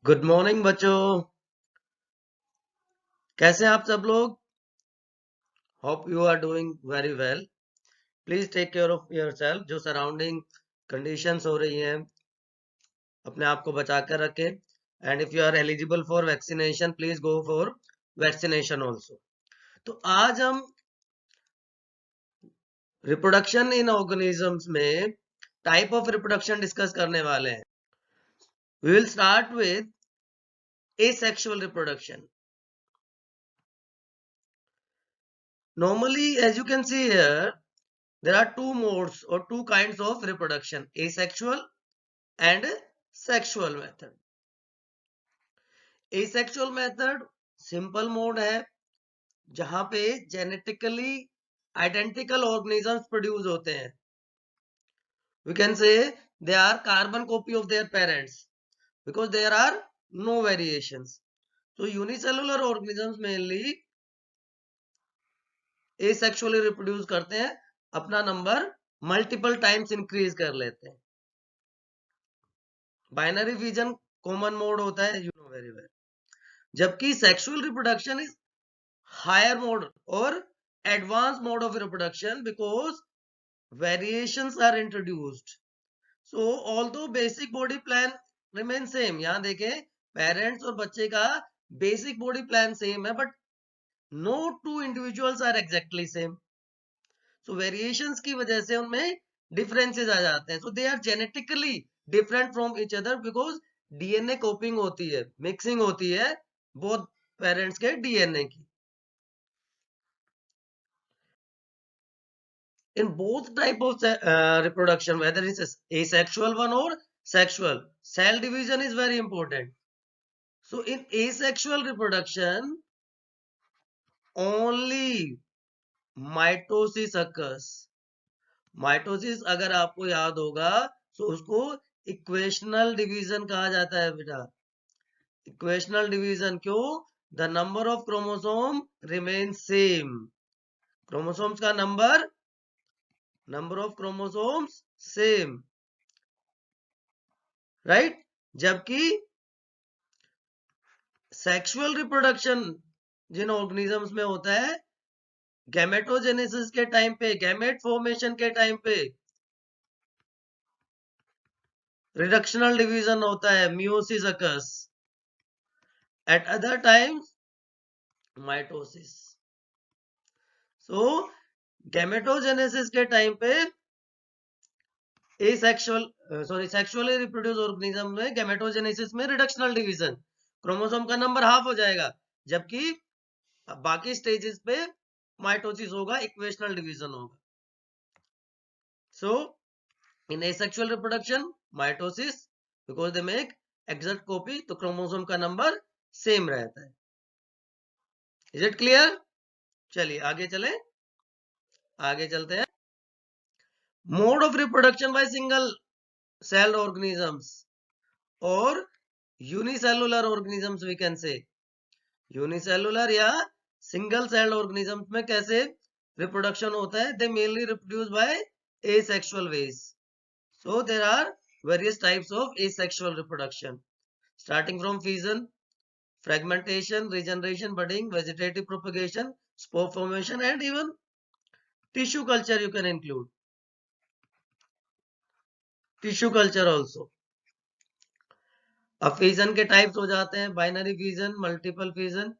Good morning बच्चों। कैसे हैं आप सब लोग? Hope you are doing very well. Please take care of yourself. जो सराउंडिंग कंडीशंस हो रही हैं अपने आप को बचा कर रखें। And if you are eligible for vaccination please go for vaccination also. तो आज हम रिप्रोडक्शन इन ऑर्गेनिजम्स में टाइप ऑफ रिप्रोडक्शन डिस्कस करने वाले हैं। We will start with asexual reproduction. Normally, as you can see here, there are two modes or two kinds of reproduction: asexual and sexual method. Asexual method simple mode है जहां पे genetically identical organisms produce होते हैं. We can say they are carbon copy of their parents because there are no variations. So unicellular organisms mainly asexually reproduce करते हैं, अपना number multiple times increase कर लेते हैं. बाइनरी फिजन कॉमन मोड होता है, यू नो वेरी वेल. जबकि sexual reproduction is higher mode और advance mode of reproduction because variations are introduced. So although basic body plan remain same. यहां देखें, parents और बच्चे का बेसिक बॉडी प्लान सेम है, but no two individuals are exactly same. So variations की वजह से उनमें डिफरेंसेस आ जाते हैं. So they are genetically different from each other because DNA copying होती है, मिक्सिंग होती है बोथ पेरेंट्स के डीएनए की. In both type of reproduction, whether it's asexual one or sexual, cell division is very important. So in asexual reproduction only mitosis occurs. Mitosis अगर आपको याद होगा तो उसको इक्वेशनल डिवीजन कहा जाता है बेटा. इक्वेशनल डिवीजन क्यों? The number of chromosome remain same. Chromosomes का number of chromosomes same, right. जबकि सेक्सुअल रिप्रोडक्शन जिन ऑर्गेनिजम्स में होता है, गैमेटोजेनेसिस के टाइम पे, गैमेट फॉर्मेशन के टाइम पे रिडक्शनल डिवीजन होता है, meiosis occurs. At other times mitosis. So gametogenesis के टाइम पे सेक्सुअली रिप्रोड्यूस ऑर्गेनिज्म में गैमेटोजेनेसिस में रिडक्शनल डिवीजन, क्रोमोसोम का नंबर हाफ हो जाएगा. जबकि बाकी स्टेजेस पे माइटोसिस होगा, इक्वेशनल डिवीजन होगा. So in asexual reproduction mitosis because they make exact copy, तो क्रोमोसोम का नंबर सेम रहता है. Is it clear? चलिए आगे चलते हैं. Mode of reproduction by single celled organisms और unicellular organisms. We can say unicellular या सिंगल सेल्ड ऑर्गेनिजम्स में कैसे रिप्रोडक्शन होता है. They mainly reproduce by asexual ways. So there are various types of asexual reproduction, starting from fission, fragmentation, regeneration, budding, vegetative propagation, spore formation, and even tissue culture you can include. Tissue culture also. अब fission के types हो जाते हैं: binary fission, multiple fission,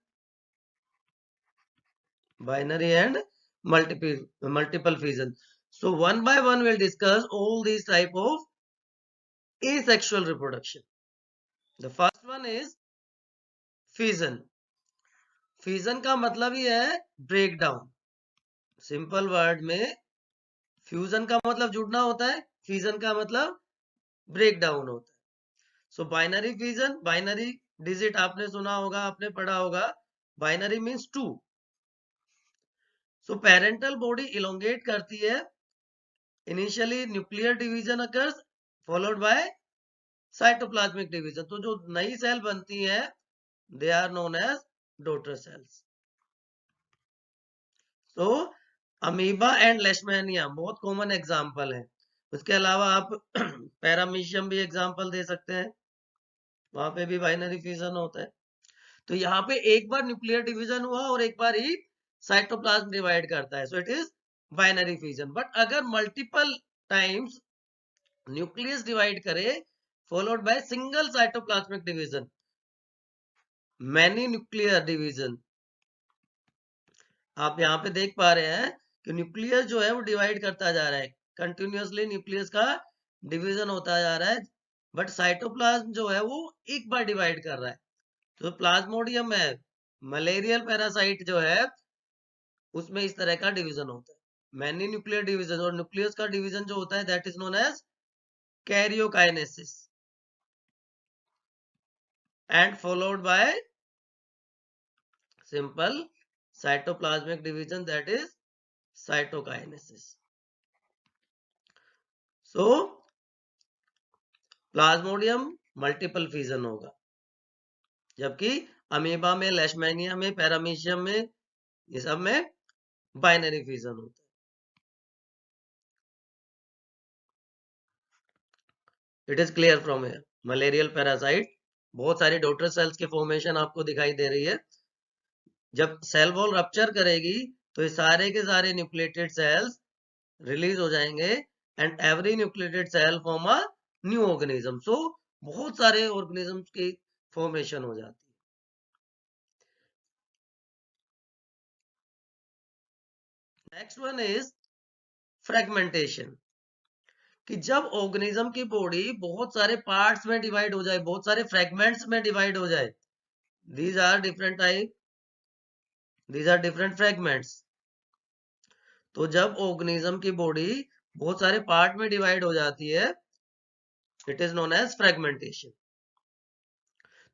binary and multiple fission. So one by one we'll discuss all these type of asexual reproduction. The first one is fission. Fission का मतलब ही है break down. Simple word में fusion का मतलब जुड़ना होता है, fission का मतलब ब्रेक डाउन होता है. So binary fission, binary digit आपने सुना होगा, आपने पढ़ा होगा. Binary means 2. So parental body elongate करती है. Initially nuclear division occurs followed by cytoplasmic division. तो जो नई सेल बनती है they are known as daughter cells. So amoeba and leishmania बहुत कॉमन एग्जांपल है. उसके अलावा आप पैरामीशियम भी एग्जांपल दे सकते हैं. वहां पे भी बाइनरी फिजन होता है। तो यहाँ पे एक बार न्यूक्लियर डिवीजन हुआ और एक बार ही साइटोप्लाज्म डिवाइड करता है, so it is binary fission. But अगर मल्टीपल टाइम्स न्यूक्लियस डिवाइड करे followed by single cytoplasmic division, many nuclear division, आप यहाँ पे देख पा रहे हैं कि न्यूक्लियस जो है वो डिवाइड करता जा रहा है, कंटिन्यूअसली न्यूक्लियस का डिवीजन होता जा रहा है, बट साइटोप्लाज्म जो है वो एक बार डिवाइड कर रहा है। तो प्लाज्मोडियम है, मलेरियल पैरासाइट जो है उसमें इस तरह का डिवीजन होता है, मैनी न्यूक्लियर डिवीजन। और न्यूक्लियस का डिवीजन जो होता है that is known as karyokinesis and followed by simple cytoplasmic division that is cytokinesis. So plasmodium multiple fission होगा, जबकि अमीबा में, लेशमैनिया में, पैरामीशियम में, ये सब में बाइनरी फिजन होता है। It is clear from here. Malarial parasite, बहुत सारी डॉटर सेल्स की फॉर्मेशन आपको दिखाई दे रही है। जब सेल वॉल रप्चर करेगी तो ये सारे के सारे न्यूक्लिएटेड सेल्स रिलीज हो जाएंगे and every nucleated cell form a new organism. So बहुत सारे ऑर्गेनिजम्स की फॉर्मेशन हो जाती है। नेक्स्ट वन इज फ्रेगमेंटेशन, कि जब ऑर्गेनिज्म की बॉडी बहुत सारे पार्ट्स में डिवाइड हो जाए, बहुत सारे फ्रेगमेंट्स में डिवाइड हो जाए, these are different type, these are different fragments। तो जब ऑर्गेनिज्म की बॉडी बहुत सारे पार्ट में डिवाइड हो जाती है, it is known as fragmentation.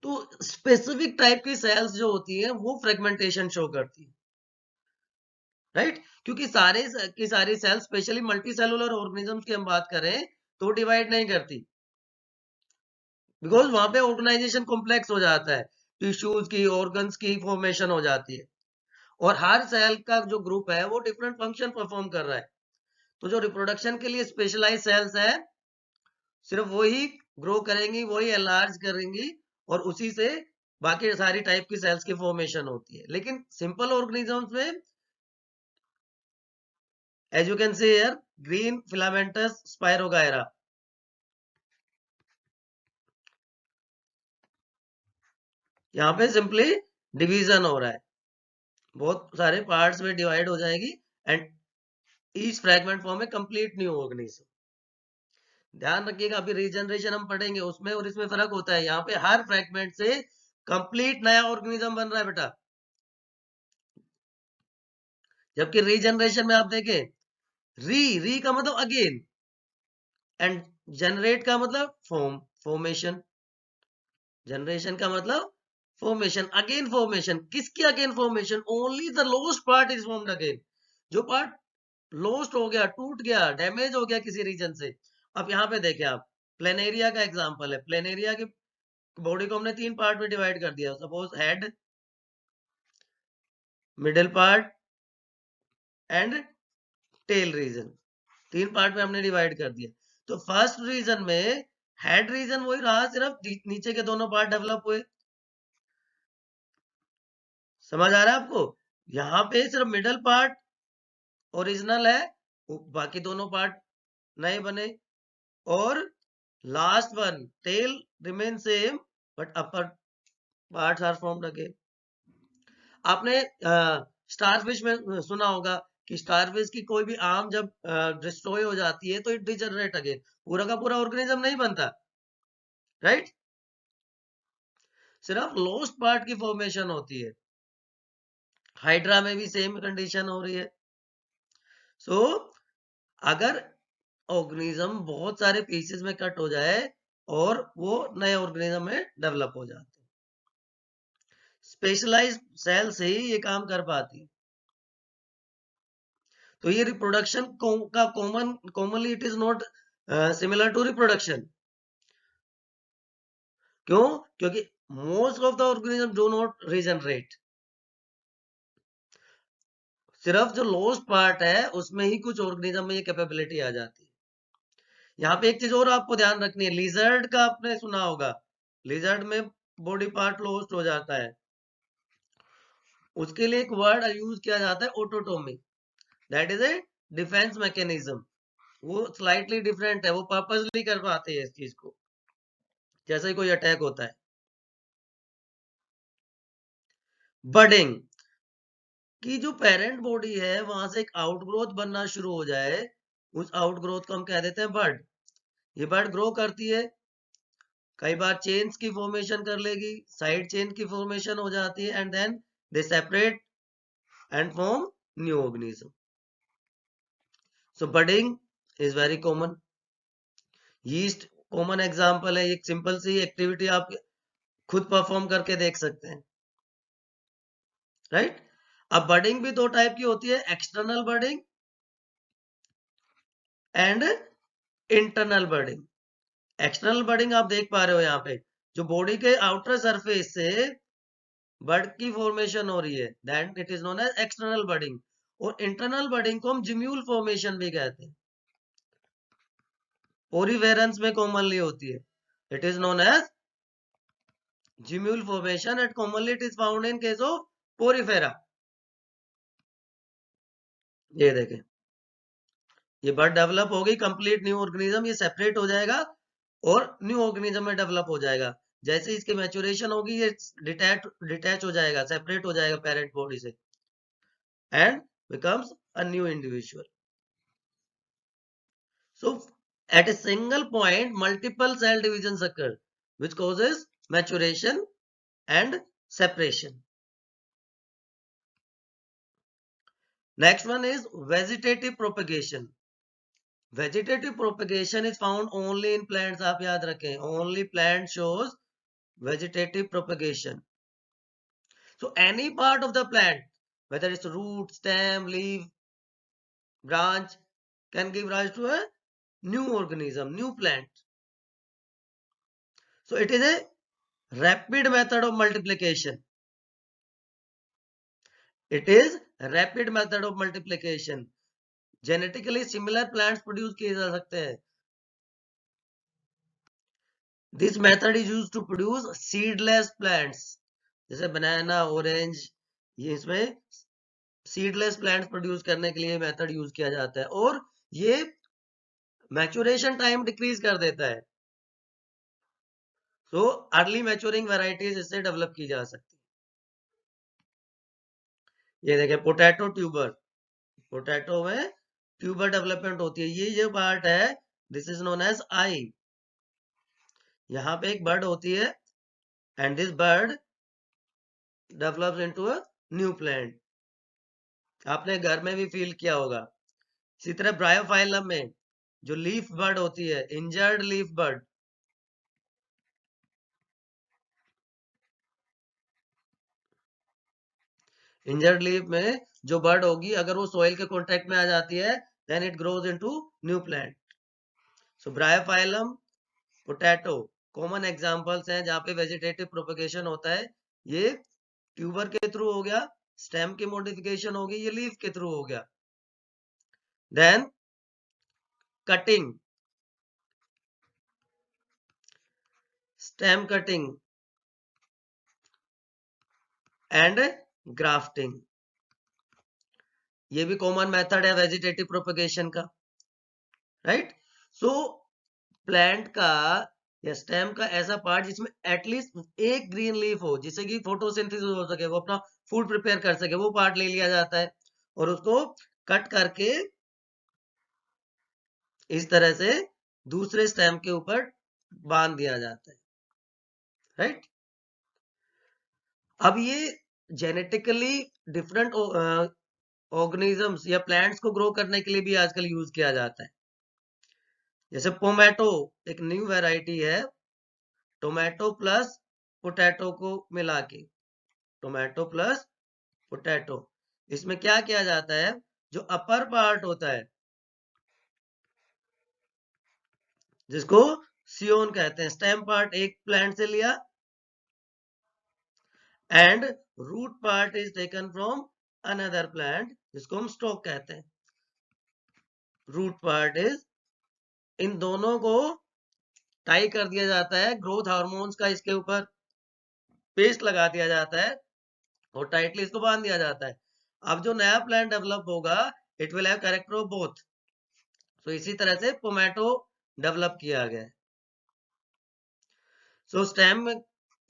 तो स्पेसिफिक टाइप की सेल्स जो होती है वो फ्रेगमेंटेशन शो करती है, राइट? क्योंकि सारे की सारी cells, specially multicellular organisms की हम बात करें तो डिवाइड नहीं करती, बिकॉज वहां पे ऑर्गेनाइजेशन कॉम्प्लेक्स हो जाता है, टिश्यूज की, ऑर्गन्स की फॉर्मेशन हो जाती है, और हर सेल का जो ग्रुप है वो डिफरेंट फंक्शन परफॉर्म कर रहा है। तो जो रिप्रोडक्शन के लिए स्पेशलाइज सेल्स है सिर्फ वही ग्रो करेंगी, वही एनलार्ज करेंगी, और उसी से बाकी सारी टाइप की सेल्स की फॉर्मेशन होती है। लेकिन सिंपल ऑर्गेनिजम्स में, as you can see here, green filamentous spirogyra, यहाँ पे सिंपली डिवीजन हो रहा है, बहुत सारे पार्ट्स में डिवाइड हो जाएगी and each fragment form A complete new organism. ध्यान रखिएगा, अभी रीजनरेशन हम पढ़ेंगे उसमें और इसमें फर्क होता है। यहाँ पे हर फ्रैगमेंट से कंप्लीट नया ऑर्गेनिज्म बन रहा है बेटा, जबकि रीजनरेशन में आप देखें, री का मतलब अगेन, एंड जनरेट का मतलब फॉर्मेशन, जनरेशन का मतलब फॉर्मेशन, अगेन फॉर्मेशन। किसकी again formation? Only the lost part is formed again. जो पार्ट लॉस्ट हो गया, टूट गया, डैमेज हो गया किसी रीजन से। अब यहाँ पे देखें आप, प्लेनेरिया का एग्जांपल है। प्लेनेरिया की बॉडी को हमने 3 पार्ट में डिवाइड कर दिया, suppose head, middle part and tail region, 3 part में हमने डिवाइड कर दिया। तो फर्स्ट रीजन में हेड रीजन वही रहा, सिर्फ नीचे के दोनों पार्ट डेवलप हुए। समझ आ रहा है आपको? यहाँ पे सिर्फ मिडल पार्ट ओरिजिनल है, बाकी दोनों पार्ट नए बने, और last one tail remain same but upper parts are formed again. आपने स्टारफिश में सुना होगा कि स्टारफिश की कोई भी आर्म जब डिस्ट्रॉय हो जाती है तो इट डिजनरेट अगेन, पूरा का पूरा ऑर्गेनिज्म नहीं बनता, राइट? सिर्फ लॉस्ट पार्ट की फॉर्मेशन होती है। हाइड्रा में भी सेम कंडीशन हो रही है। सो अगर ऑर्गेनिज्म बहुत सारे पीसेस में कट हो जाए और वो नए ऑर्गेनिज्म में डेवलप हो जाते हैं, स्पेशलाइज्ड सेल से ही ये काम कर पाती है। तो ये रिप्रोडक्शन का commonly it is not similar to reproduction. क्यों? क्योंकि most of the organism do not regenerate, सिर्फ जो लॉस्ट पार्ट है उसमें ही कुछ ऑर्गेनिज्म में ये कैपेबिलिटी आ जाती है। यहाँ पे एक चीज और आपको ध्यान रखनी है, लिजर्ड का आपने सुना होगा, लिजर्ड में बॉडी पार्ट लॉस्ट हो जाता है, उसके लिए एक वर्ड यूज किया जाता है autotomy, that is a defence mechanism. वो स्लाइटली डिफरेंट है, वो पर्पसली कर पाते हैं इस चीज को, जैसे ही कोई अटैक होता है। बडिंग की जो पेरेंट बॉडी है वहां से एक आउटग्रोथ बनना शुरू हो जाए, उस आउटग्रोथ को हम कह देते हैं बर्ड। ये बर्ड ग्रो करती है, कई बार चेन्स की फॉर्मेशन कर लेगी, साइड चेन की फॉर्मेशन हो जाती है, and then they separate and form new organism. So budding is very common. Yeast common example है, एक सिंपल सी एक्टिविटी आप खुद परफॉर्म करके देख सकते हैं, राइट। अब बडिंग भी दो टाइप की होती है, external budding and internal budding. External budding आप देख पा रहे हो यहाँ पे, जो बॉडी के आउटर सरफेस से बड की फॉर्मेशन हो रही है, that it is known as external budding. और इंटरनल बडिंग को हम जिम्यूल फॉर्मेशन भी कहते हैं, ओरिवेरेंस में कॉमनली होती है, it is known as gemmule formation and commonly it is found in case of Porifera. ये देखें, ये बर्ड डेवलप होगी, कंप्लीट न्यू ऑर्गेनिज्म, ये सेपरेट हो जाएगा और न्यू ऑर्गेनिज्म में डेवलप हो जाएगा। जैसे इसकी मैच्योरेशन होगी, ये डिटैच हो जाएगा, सेपरेट हो जाएगा पेरेंट बॉडी से, and becomes a new individual. So at a single point, multiple cell divisions occur, which causes maturation and separation. Next one is vegetative propagation. Vegetative propagation is found only in plants. आप याद रखें, only plant shows vegetative propagation. So any part of the plant, whether it's root, stem, leaf, branch, can give rise to a new organism, new plant. So it is a rapid method of multiplication. It is rapid method of multiplication. Genetically similar plants produce किए जा सकते हैं. This method is used to produce seedless plants. जैसे banana, orange, ये इसमें seedless plants produce करने के लिए मेथड यूज किया जाता है, और ये मैच्योरेशन टाइम डिक्रीज कर देता है. सो अर्ली मैच्योरिंग वेराइटीज इससे डेवलप की जा सकती है. ये देखें, पोटैटो ट्यूबर, पोटैटो में ट्यूबर डेवलपमेंट होती है. ये जो पार्ट है, this is known as eye. यहाँ पे एक बर्ड होती है, and this bud develops into a new plant. आपने घर में भी फील किया होगा. इसी तरह ब्रायोफाइलम में जो लीफ बर्ड होती है, injured leaf bird, injured leaf में जो बर्ड होगी, अगर वो सॉइल के कॉन्टेक्ट में आ जाती है, then it grows into new plant. So bryophyllum, potato common examples हैं जहां पे वेजिटेटिव प्रोपगेशन होता है. ये ट्यूबर के थ्रू हो गया, स्टेम की मॉडिफिकेशन होगी, ये लीफ के थ्रू हो गया. Then cutting, stem cutting and grafting, ये भी कॉमन मेथड है वेजिटेटिव प्रोपगेशन का, राइट. सो प्लांट का या स्टेम का ऐसा पार्ट जिसमें एटलीस्ट एक ग्रीन लीफ हो, जिससे कि फोटोसिंथेसिस हो सके, वो अपना फूड प्रिपेयर कर सके, वो पार्ट ले लिया जाता है और उसको कट करके इस तरह से दूसरे स्टेम के ऊपर बांध दिया जाता है, राइट. अब ये जेनेटिकली डिफरेंट ऑर्गेनिजम्स या प्लांट्स को ग्रो करने के लिए भी आजकल यूज किया जाता है. जैसे पोमैटो एक न्यू वैरायटी है, टोमेटो प्लस पोटैटो को मिला के, टोमेटो प्लस पोटैटो. इसमें क्या किया जाता है, जो अपर पार्ट होता है जिसको सियोन कहते हैं, स्टेम पार्ट एक प्लांट से लिया, and root part is taken from another plant जिसको हम स्टॉक कहते हैं. रूट पार्ट इज, इन दोनों को टाई कर दिया जाता है ग्रोथ हार्मोन्स का, इसके ऊपर पेस्ट लगा दिया जाता है और टाइटली इसको बांध दिया जाता है। अब जो नया प्लांट डेवलप होगा it will have character of both. तो इसी तरह से पोमैटो डेवलप किया गया है। सो स्टेम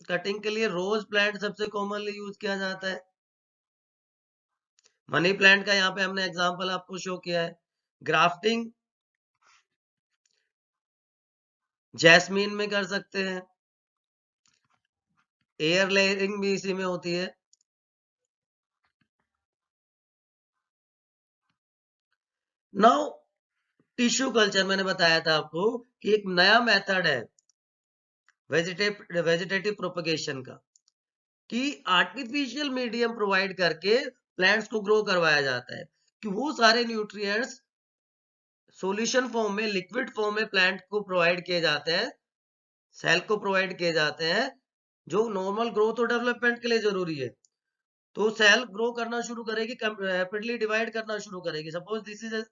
कटिंग के लिए रोज प्लांट सबसे कॉमनली यूज किया जाता है। मनी प्लांट का यहाँ पे हमने एग्जांपल आपको शो किया है। ग्राफ्टिंग जैस्मीन में कर सकते हैं, एयर लेयरिंग भी इसी में होती है। नाउ टिश्यू कल्चर मैंने बताया था आपको कि एक नया मेथड है वेजिटेटिव प्रोपगेशन का, कि आर्टिफिशियल मीडियम प्रोवाइड करके प्लांट्स को ग्रो करवाया जाता है, कि वो सारे न्यूट्रिएंट्स सॉल्यूशन फॉर्म में, लिक्विड फॉर्म में प्लांट को प्रोवाइड किए जाते हैं, सेल को प्रोवाइड किए जाते हैं, जो नॉर्मल ग्रोथ और डेवलपमेंट के लिए जरूरी है। तो सेल ग्रो करना शुरू करेगी, रैपिडली डिवाइड करना शुरू करेगी। Suppose this is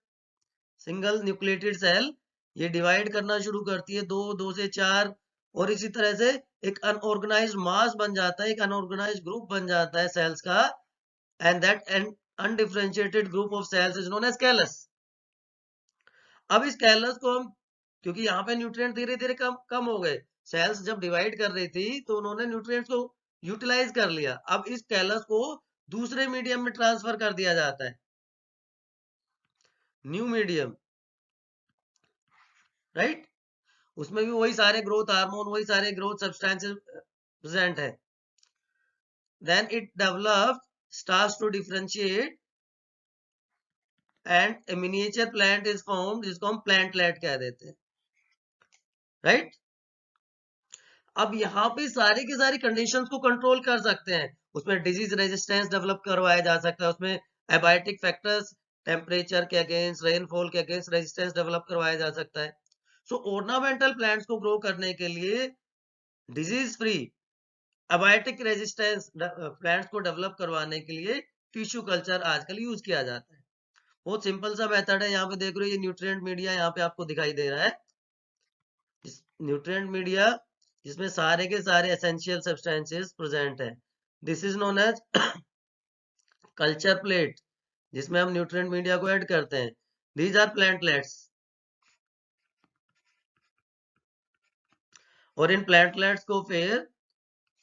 single nucleated cell, ये डिवाइड करना शुरू करती है, दो से चार, और इसी तरह से एक अनऑर्गेनाइज्ड मास बन जाता है, एक अनऑर्गेनाइज्ड ग्रुप बन जाता है सेल्स का, and that an undifferentiated group of cells is known as callus. अब इस कैलस को हम, क्योंकि यहाँ पे न्यूट्रिएंट धीरे धीरे कम कम हो गए, सेल्स जब डिवाइड कर रही थी तो उन्होंने न्यूट्रिएंट्स को यूटिलाइज कर लिया। अब इस कैलस को दूसरे मीडियम में ट्रांसफर कर दिया जाता है, न्यू मीडियम, राइट। उसमें भी वही सारे ग्रोथ हार्मोन, वही सारे ग्रोथ सब्सटेंसेस प्रेजेंट है। Then it develop starts to differentiate and a miniature plant is formed, जिसको हम प्लांटलेट कह देते हैं, राइट। अब यहाँ पे सारी की सारी कंडीशंस को कंट्रोल कर सकते हैं। उसमें डिजीज रेजिस्टेंस डेवलप करवाया जा सकता है, उसमें एबायोटिक फैक्टर्स, टेम्परेचर के अगेंस्ट, रेनफॉल के अगेंस्ट रेजिस्टेंस डेवलप करवाया जा सकता है। सो ऑर्नामेंटल प्लांट्स को ग्रो करने के लिए disease free abiotic resistance plants को डेवलप करवाने के लिए टिश्यू कल्चर आजकल यूज किया जाता है। बहुत सिंपल सा मेथड है। यहाँ पे देख रहे हो ये न्यूट्रिएंट मीडिया यहाँ पे आपको दिखाई दे रहा है, न्यूट्रिएंट मीडिया जिसमें सारे के सारे एसेंशियल सब्सटेंसेस प्रेजेंट है। This is known as culture plate, जिसमें हम न्यूट्रिएंट मीडिया को ऐड करते हैं। दीज आर प्लांटलेट्स, और इन प्लांटलेट्स को फिर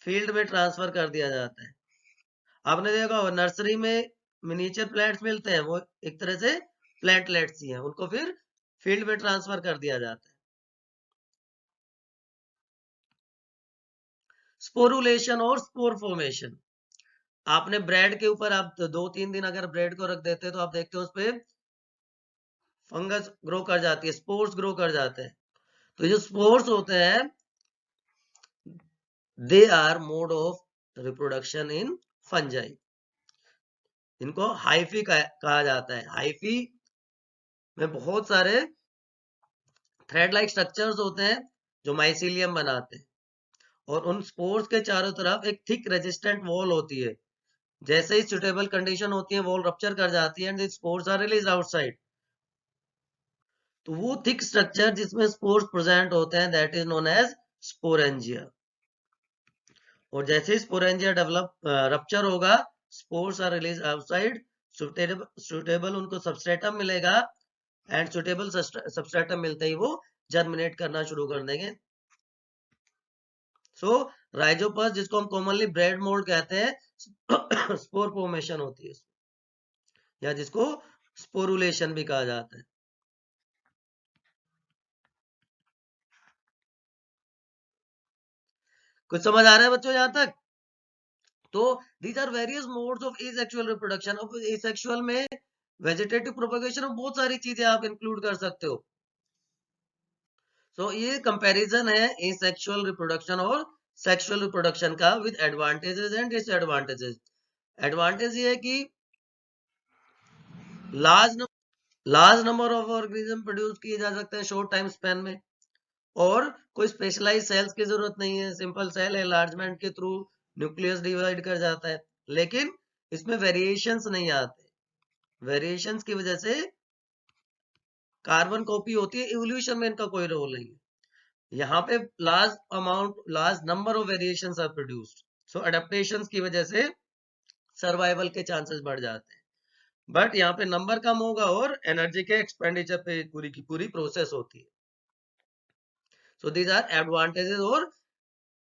फील्ड में ट्रांसफर कर दिया जाता है। आपने देखा होगा नर्सरी में मिनिएचर प्लांट्स मिलते हैं, वो एक तरह से प्लांटलेट्स ही हैं, उनको फिर फील्ड में ट्रांसफर कर दिया जाता है। स्पोरुलेशन और स्पोर फॉर्मेशन, आपने ब्रेड के ऊपर आप 2-3 दिन अगर ब्रेड को रख देते हैं तो आप देखते हो उस पे फंगस ग्रो कर जाती है, स्पोर्स ग्रो कर जाते हैं। तो जो स्पोर्स होते हैं they are mode of reproduction in fungi, इनको हाइफी कहा जाता है। हाइफी में बहुत सारे थ्रेड लाइक स्ट्रक्चर्स होते हैं जो माइसीलियम बनाते हैं, और उन स्पोर्स के चारों तरफ एक थिक रेजिस्टेंट वॉल होती है। जैसे ही सुटेबल कंडीशन होती है वॉल रप्चर कर जाती है and spores are release outside. तो वो थिक स्ट्रक्चर जिसमें स्पोर्स प्रेजेंट होते हैं that is known as sporangia. और जैसे ही स्पोरेंजिया डेवलप रप्चर होगा, spores are release outside, suitable उनको सबस्ट्रेटम मिलेगा, एंड सुटेबल सबस्ट्रेटम मिलते ही वो जर्मिनेट करना शुरू कर देंगे। सो राइजोपस, जिसको हम कॉमनली ब्रेड मोल्ड कहते हैं, स्पोर फॉर्मेशन होती है, या जिसको स्पोरुलेशन भी कहा जाता है। कुछ समझ आ रहा है बच्चों यहां तक? तो these are various modes of asexual reproduction. अब एसेक्सुअल में वेजिटेटिव प्रोपगेशन में बहुत सारी चीजें आप इंक्लूड कर सकते हो। ये कंपैरिजन है एसेक्सुअल रिप्रोडक्शन और सेक्सुअल रिप्रोडक्शन का with advantages and disadvantages. Advantage ये है कि large number of organism produce किए जा सकते हैं शॉर्ट टाइम स्पेन में, और कोई स्पेशलाइज सेल्स की जरूरत नहीं है, सिंपल सेल एनलार्जमेंट के थ्रू न्यूक्लियस डिवाइड कर जाता है। लेकिन इसमें वेरिएशंस नहीं आते, वेरिएशंस की वजह से कार्बन कॉपी होती है, इवोल्यूशन में इनका कोई रोल नहीं है। यहाँ पे large number of variations are produced, so adaptations की वजह से सर्वाइवल के चांसेस बढ़ जाते हैं, बट यहाँ पे नंबर कम होगा और एनर्जी के एक्सपेंडिचर पे पूरी की पूरी प्रोसेस होती है। सो दीज आर एडवांटेजेस और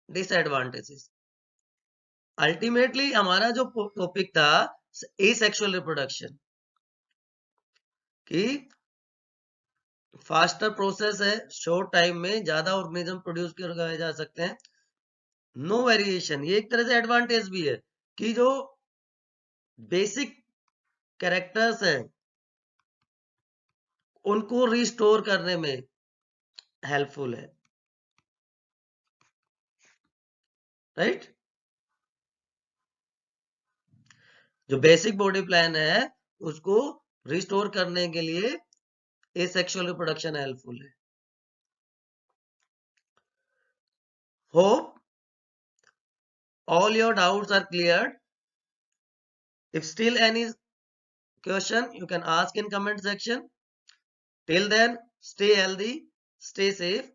डिसएडवांटेजेस। अल्टीमेटली हमारा जो टॉपिक था एसेक्सुअल रिप्रोडक्शन की फास्टर प्रोसेस है, शॉर्ट टाइम में ज्यादा ऑर्गेनिज्म प्रोड्यूस किए जा सकते हैं, नो वेरिएशन। ये एक तरह से एडवांटेज भी है कि जो बेसिक कैरेक्टर्स हैं उनको रिस्टोर करने में हेल्पफुल है, राइट। जो बेसिक बॉडी प्लान है उसको रिस्टोर करने के लिए एसेक्सुअल रिप्रोडक्शन हेल्पफुल है। Hope all your doubts are cleared. If still any question, you can ask in comment section. Till then, stay healthy, stay safe.